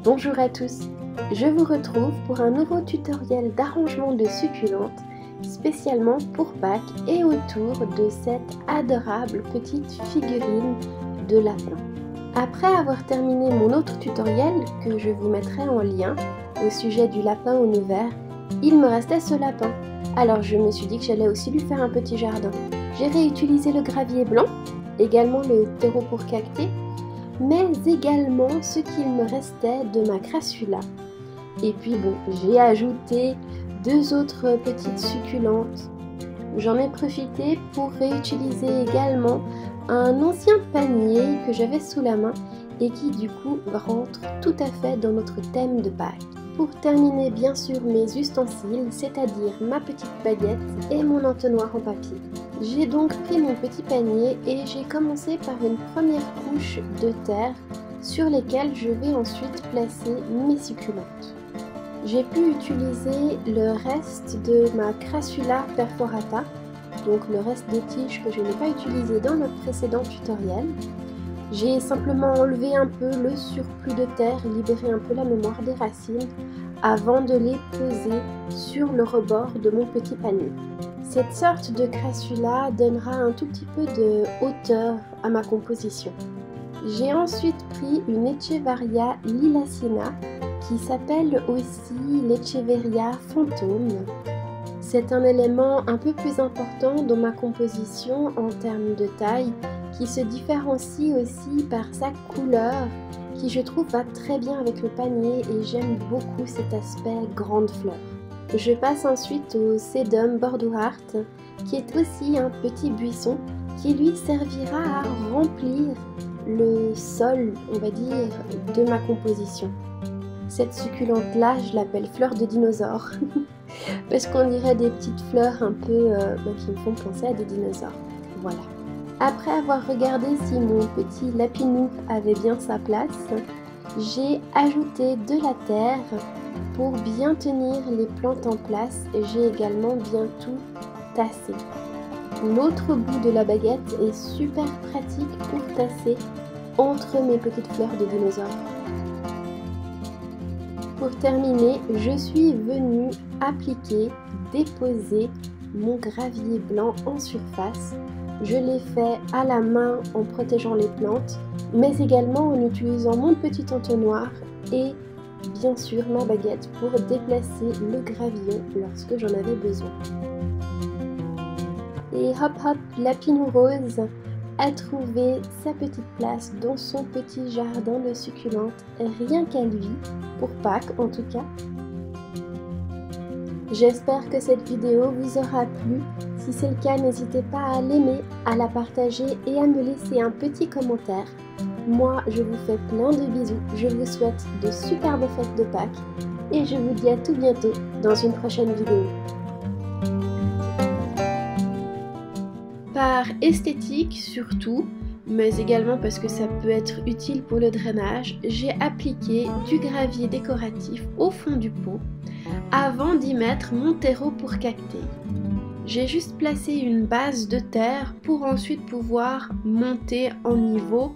Bonjour à tous, je vous retrouve pour un nouveau tutoriel d'arrangement de succulentes spécialement pour Pâques et autour de cette adorable petite figurine de lapin. Après avoir terminé mon autre tutoriel que je vous mettrai en lien au sujet du lapin au nœud vert, il me restait ce lapin. Alors je me suis dit que j'allais aussi lui faire un petit jardin. J'ai réutilisé le gravier blanc, également le terreau pour cacter, mais également ce qu'il me restait de ma crassula. Et puis bon, j'ai ajouté deux autres petites succulentes. J'en ai profité pour réutiliser également un ancien panier que j'avais sous la main et qui du coup rentre tout à fait dans notre thème de Pâques. Pour terminer bien sûr mes ustensiles, c'est-à-dire ma petite baguette et mon entonnoir en papier. J'ai donc pris mon petit panier et j'ai commencé par une première couche de terre sur lesquelles je vais ensuite placer mes succulentes. J'ai pu utiliser le reste de ma crassula perforata, donc le reste des tiges que je n'ai pas utilisé dans le précédent tutoriel. J'ai simplement enlevé un peu le surplus de terre, libéré un peu la mémoire des racines avant de les poser sur le rebord de mon petit panier. Cette sorte de crassula donnera un tout petit peu de hauteur à ma composition. J'ai ensuite pris une Echeveria lilacina qui s'appelle aussi l'Echeveria fantôme. C'est un élément un peu plus important dans ma composition en termes de taille, qui se différencie aussi par sa couleur, qui je trouve va très bien avec le panier et j'aime beaucoup cet aspect grande fleur. Je passe ensuite au Sedum Bordeaux Heart, qui est aussi un petit buisson qui lui servira à remplir le sol, on va dire, de ma composition. Cette succulente-là, je l'appelle fleur de dinosaure, parce qu'on dirait des petites fleurs un peu qui me font penser à des dinosaures. Voilà. Après avoir regardé si mon petit lapinou avait bien sa place, j'ai ajouté de la terre pour bien tenir les plantes en place. J'ai également bien tout tassé. L'autre bout de la baguette est super pratique pour tasser entre mes petites fleurs de dinosaures. Pour terminer, je suis venue appliquer, déposer mon gravier blanc en surface. Je l'ai fait à la main en protégeant les plantes, mais également en utilisant mon petit entonnoir et bien sûr ma baguette pour déplacer le gravillon lorsque j'en avais besoin. Et hop hop, Lapinou Rose a trouvé sa petite place dans son petit jardin de succulentes, rien qu'à lui, pour Pâques en tout cas. J'espère que cette vidéo vous aura plu. Si c'est le cas, n'hésitez pas à l'aimer, à la partager et à me laisser un petit commentaire. Moi, je vous fais plein de bisous, je vous souhaite de superbes fêtes de Pâques et je vous dis à tout bientôt dans une prochaine vidéo. Par esthétique surtout, mais également parce que ça peut être utile pour le drainage, j'ai appliqué du gravier décoratif au fond du pot avant d'y mettre mon terreau pour cacter. J'ai juste placé une base de terre pour ensuite pouvoir monter en niveau